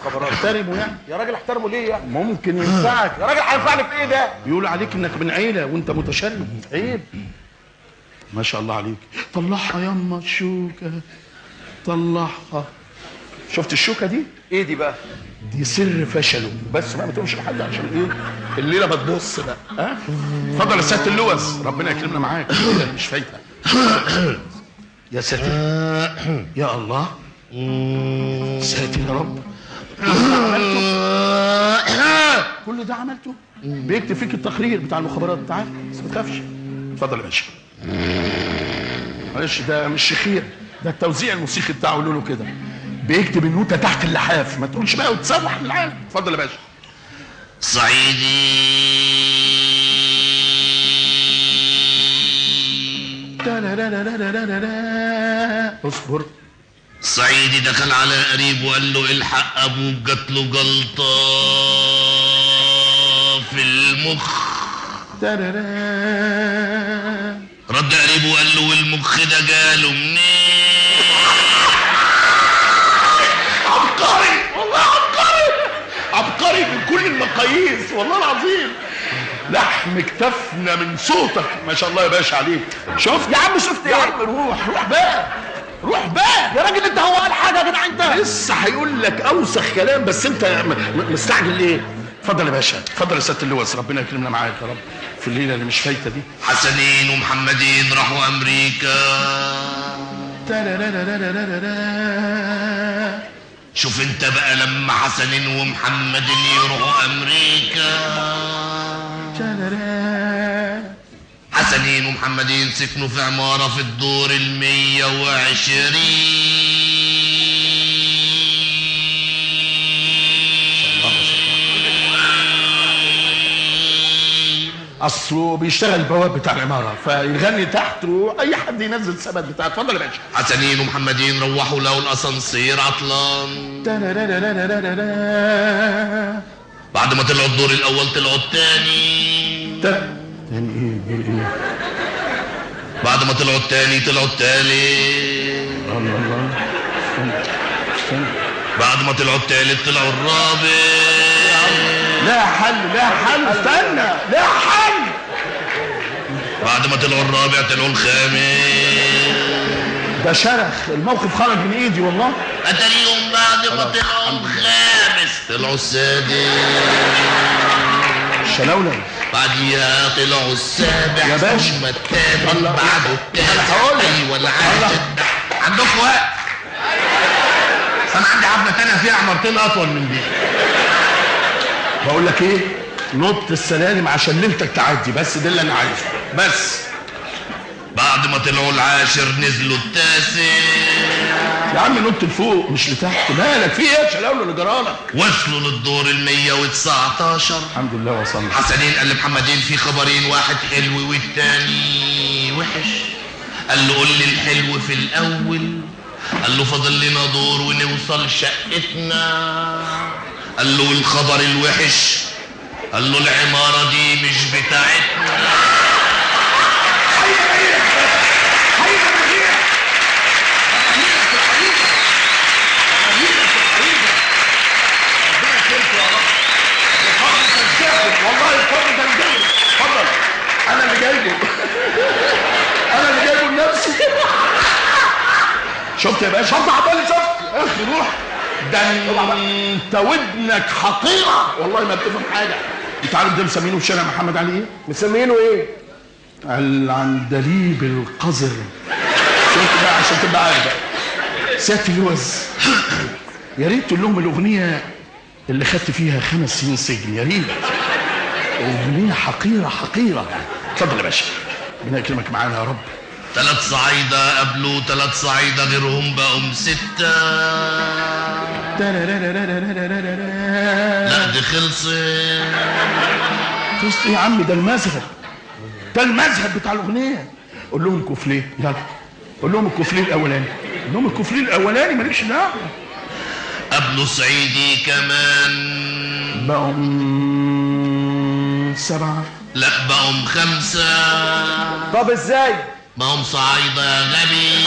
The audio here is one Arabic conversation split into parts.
المخابرات. احترمه يعني. يا راجل احترمه ليه يعني؟ ممكن ينفعك. يا راجل هينفعني في ايه ده؟ بيقولوا عليك انك من عيله وانت متشرد، عيب. ما شاء الله عليك. طلعها يما الشوكه، طلعها. شفت الشوكه دي؟ ايه دي بقى؟ دي سر فشله، بس ما تقولش لحد عشان ايه؟ الليله بتبص بقى. ها؟ اتفضل يا سياده اللوز، ربنا يكرمنا معاك، الليله مش فايته. يا ساتر يا الله، ساتر يا رب. كل ده عملته؟ بيكتب فيك التقرير بتاع المخابرات، انت عارف، بس ما تخافش. اتفضل يا باشا. معلش ده مش شخير، ده التوزيع الموسيقي بتاعه، قولوا له كده. بيكتب النوتة تحت اللحاف، ما تقولش بقى وتسوح من العالم. اتفضل يا باشا. صعيدي اصبر. صعيدي دخل على قريب وقال له الحق ابوك جات له جلطه في المخ. رد قريب وقال له والمخ ده جاله منين؟ عبقري والله، عبقري عبقري من كل المقاييس والله العظيم. لحم كتفنا من صوتك، ما شاء الله يا باشا عليك. شفت يا عم شفت ايه؟ يا عم روح بقى، روح بقى يا راجل انت، هو قال حاجه يا جدع انت؟ لسه هيقول لك اوسخ كلام، بس انت مستعجل ليه؟ اتفضل يا باشا، اتفضل يا سياده اللواء، ربنا يكرمنا معاك يا رب في الليله اللي مش فايته دي. حسنين ومحمدين راحوا امريكا. شوف انت بقى لما حسنين ومحمدين يروحوا امريكا. حسنين ومحمدين سكنوا في عمارة في الدور 120. اصله بيشتغل بواب بتاع العماره، فيغني تحت واي حد ينزل الثبت بتاعه. اتفضل يا باشا. حسنين ومحمدين روحوا لقوا الاسانسير عطلان. بعد ما طلعوا الدور الاول طلعوا الثاني. تاني ايه؟ بعد ما طلعوا الثاني طلعوا الثالث. الله استنى. بعد ما طلعوا الثالث طلعوا الرابع. لا حل استنى، لا حل. بعد ما طلعوا الرابع طلعوا الخامس. ده شرخ، الموقف خرج من ايدي والله. اتاريهم بعد ما طلعوا الخامس طلعوا السادس. شلاولة. بعديها طلعوا السابع يا باشا. ثم الثامن بعده التاسع. انا هقول لك. ايوه العاشر. عندكم وقت؟ انا عندي عبده تانية فيها عمارتين اطول من دي. بقول لك ايه، نط السلالم عشان ليلتك تعدي، بس ده اللي انا عايزه بس. بعد ما طلعوا العاشر نزلوا التاسع. يا عم نط لفوق مش لتحت، مالك في ايه يا شلاولة اللي جرالك؟ وصلوا للدور 119. الحمد لله وصلنا. حسنين قال لمحمدين في خبرين، واحد حلو والتاني وحش. قال له قول لي الحلو في الاول. قال له فاضل لنا دور ونوصل شقتنا. قال له الخبر الوحش. قال له العمارة دي مش بتاعتنا. والله الفضل ده الجاي. اتفضل، انا اللي جايبه. انا اللي جايبه لنفسي. شفت يا باشا؟ شفت عبالي؟ شفت اخي روح. ده انت ودنك حقيره والله ما بتفهم حاجه. انت عارف ده مسمينه في شارع محمد علي ايه؟ مسمينه ايه؟ العندليب القذر. شفت بقى عشان تبقى عارف بقى. سيادة اللوز، يا ريت تقول لهم الاغنيه اللي خدت فيها 5 سنين سجن، يا ريت. اغنيه حقيره حقيره. اتفضل يا باشا، ربنا يكرمك معانا يا رب. 3 صعايدة قبلوا 3 صعايدة غيرهم بقوا 6. لا دي خلصت. خلصت ايه يا عم؟ ده المذهب، ده المذهب بتاع الاغنيه. قول لهم الكوفليه، يلا قول لهم الكوفليه الاولاني. قول لهم الكوفليه الاولاني، مالكش دعوه. قبلوا صعيدي كمان بقوا 7. لا بقوا 5. طب ازاي؟ بقوا صعايدة يا غبي.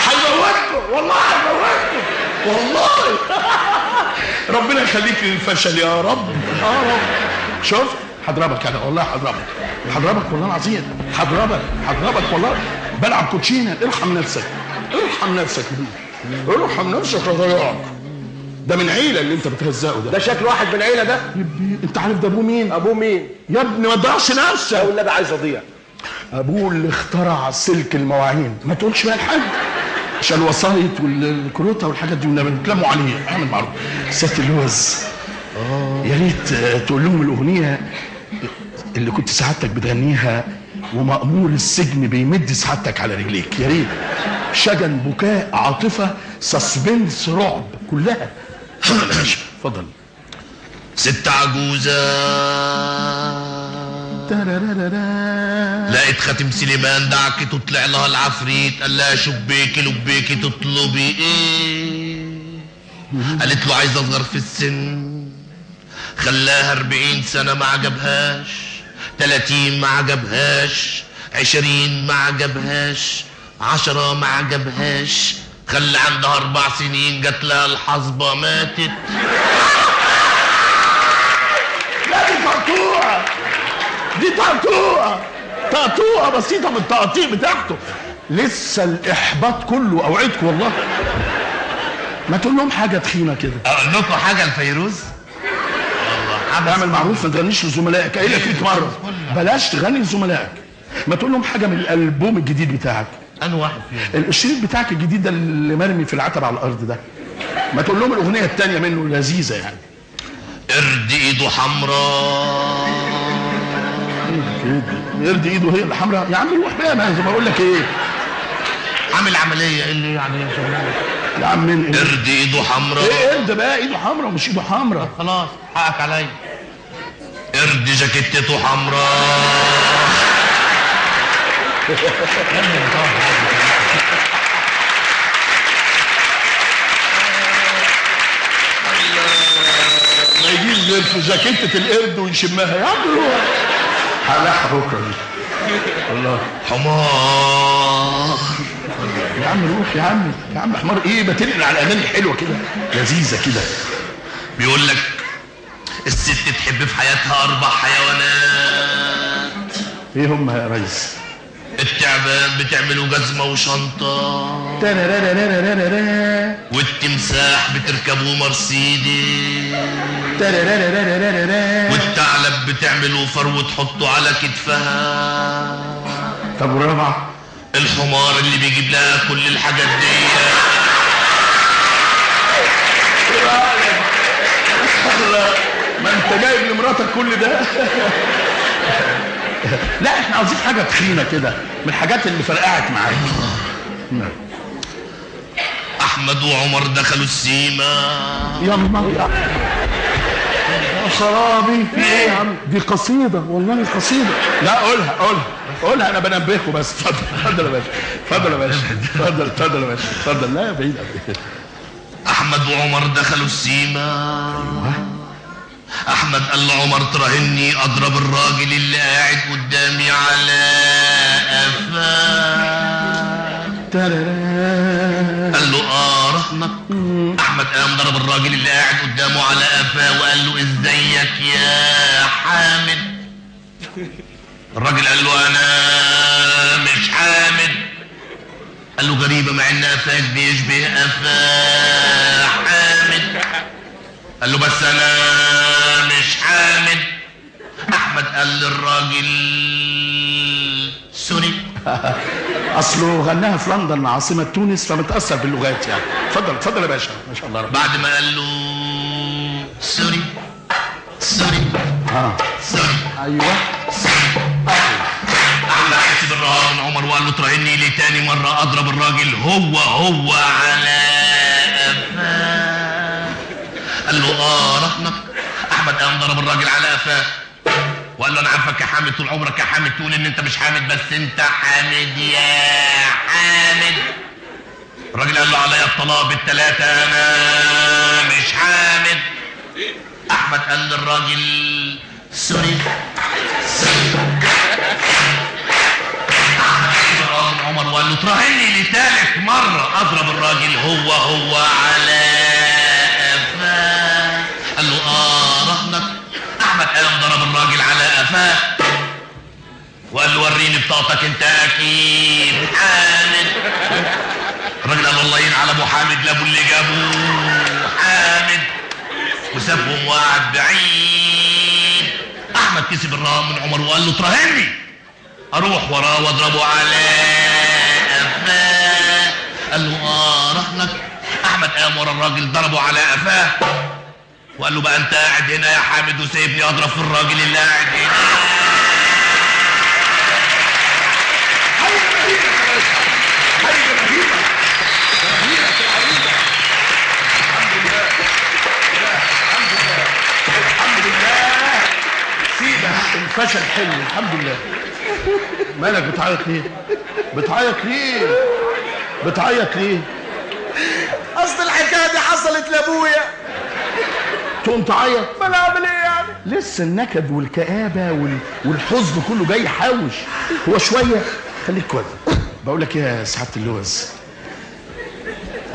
هيموتكم والله، هيموتكم والله ربنا يخليك للفشل يا رب يا رب. شوف هضربك انا والله، هضربك والله العظيم، هضربك والله. بلعب كوتشينه. ارحم نفسك ارحم نفسك يا ضياع. ده من عيله اللي انت بتهزقه ده. ده شكل واحد من العيله ده. انت عارف ده ابوه مين؟ ابوه مين يا ابني ما تضيعش نفسك. لو النبي عايز اضيع. ابوه اللي اخترع سلك المواعين. ما تقولش بقى لحد عشان الوسايط والكروته والحاجات دي والنبي بيتلموا عليه. اعمل معروف سياده اللوز. يا ريت تقول لهم الاغنيه اللي كنت سعادتك بتغنيها ومأمور السجن بيمد سعادتك على رجليك. يا ريت. شجن، بكاء، عاطفه، سسبنس، رعب، كلها. اتفضل يا باشا اتفضل. ست عجوزة لقيت خاتم سليمان دعكت وطلع لها العفريت، قال لها شبيكي لبيكي تطلبي ايه؟ قالت له عايز اصغر في السن. خلاها 40 سنة ما عجبهاش، 30 ما عجبهاش، 20 ما عجبهاش، 10 ما عجبهاش، خلى عندها 4 سنين جات لها الحصبة ماتت. لا دي تقطوعة بسيطة من التقطيع بتاعته. لسه الإحباط كله أوعدكم والله. ما تقول لهم حاجة تخينة كده. اقول لكم حاجة لفيروز؟ اعمل معروف ما تغنيش لزملائك. قايل لك 100 مرة بلاش تغني لزملائك. ما تقول لهم حاجة من الألبوم الجديد بتاعك. أنا واحد فيهم. الشريط بتاعك الجديد ده اللي مرمي في العتبة على الأرض ده. ما تقول لهم الأغنية التانية منه لذيذة يعني. قرد ايده حمراء. قرد ايده هي اللي حمراء؟ يا عم روح بقى. ما بقول لك ايه، عامل عملية ايه اللي يعني يا شغلانة يا عم. قرد ايده حمراء. ايه قرد بقى ايده حمراء ومش ايده حمراء؟ خلاص حقك عليا. قرد جاكيتته حمراء. ما يجيش غير في جاكيتة القرد ويشمها. يا عم روح. هلاحها بكره دي والله. حمار. يا عم روح يا عم حمار ايه؟ بتنقل على الاغاني الحلوه كده لذيذه كده. بيقول لك الست تحب في حياتها 4 حيوانات. ايه هم يا ريس؟ التعبان بتعمله جزمه وشنطه، والتمساح بتركبه مرسيدس، والثعلب بتعمله فرو وتحطه على كتفها. طب والرابع؟ الحمار اللي بيجيب لها كل الحاجات دي. ما انت جايب لمراتك كل ده. لا احنا عاوزين حاجه تخينه كده من الحاجات اللي فرقعت معاك. احمد وعمر دخلوا السيما. يا خرابي في ايه يا عم؟ دي قصيده والله قصيده. لا قولها انا بنبهكم بس. اتفضل يا باشا اتفضل. لا بعيد. احمد وعمر دخلوا السيما. احمد قال لعمر تراهني اضرب الراجل اللي قاعد قدامي على قفاه. قال له رهنك. احمد قام ضرب الراجل اللي قاعد قدامه على قفاه وقال له ازيك يا حامد. الراجل قال له انا مش حامد. قال له غريبه مع ان قفاك بيشبه قفا حامد. قال له بس انا مش حامد. احمد قال للراجل سوري. اصله غناها في لندن عاصمه تونس فمتاثر باللغات يعني. اتفضل يا باشا ما شاء الله. بعد ما قال له سوري سوري ايوه احمد كسب الرهان من عمر وقال له تراهني لي تاني مره اضرب الراجل هو على قفاه. قال له رهنك. احمد قام ضرب الراجل على قفاه وقال له انا عارفك يا حامد طول عمرك يا حامد تقول ان انت مش حامد بس انت حامد يا حامد. الراجل قال له عليا الطلاق بالثلاثه انا مش حامد. احمد قال للراجل سوري. عمر وقال له تراهني لثالث مره اضرب الراجل هو على قام ضرب الراجل على قفاه وقال له وريني بطاقتك انت اكيد حامد. الراجل قال والله ينعل ابو حامد لابو اللي جابوه حامد، وسابهم وقعد بعيد. احمد كسب الرهان من عمر وقال له تراهني اروح وراه واضربه على قفاه. قال له رهنك. احمد قام ورا الراجل ضربه على قفاه وقال له بقى انت قاعد هنا يا حامد وسايبني اضرب في الراجل اللي قاعد هنا. الفشل حلو الحمد لله. مالك بتعيط ليه؟ بتعيط ليه؟ بتعيط ليه؟ اصل الحكايه دي حصلت لابويا. تقوم تعيط؟ ما انا اعمل ايه يعني؟ لسه النكد والكآبة والحزن كله جاي يحوش. هو شوية خليك كويس. بقول لك ايه يا سعادة اللوز،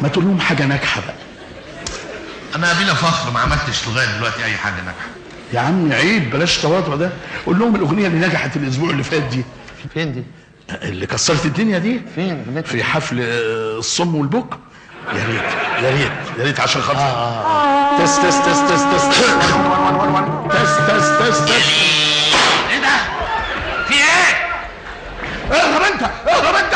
ما تقول لهم حاجة ناجحة بقى. انا بلا فخر ما عملتش لغايه دلوقتي اي حاجه ناجحه. يا عم عيب بلاش تواضع ده. قول لهم الاغنيه اللي نجحت الاسبوع اللي فات دي. فين دي؟ اللي كسرت الدنيا دي. فين؟ في حفل الصم والبكم. يا ريت يا ريت يا ريت عشان خاطر تست تست تست تست تست تست تست تست تست. ايه ده؟ في ايه؟ اهرب انت اهرب انت.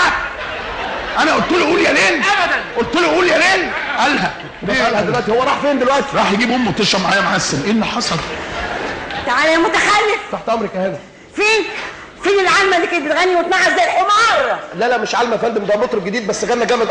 انا قلت له قول يا لين. ابدا. قلت له قول يا لين قالها. قالها دلوقتي. هو راح فين دلوقتي؟ راح يجيب امه تشرب معايا معسل. ايه اللي حصل؟ تعالى يا متخلف. تحت امرك يا هنا. فين العلمه اللي كانت بتغني وتنعس زي الحمار؟ لا مش علم يا فندم، ده مطرب جديد بس غنى جامد.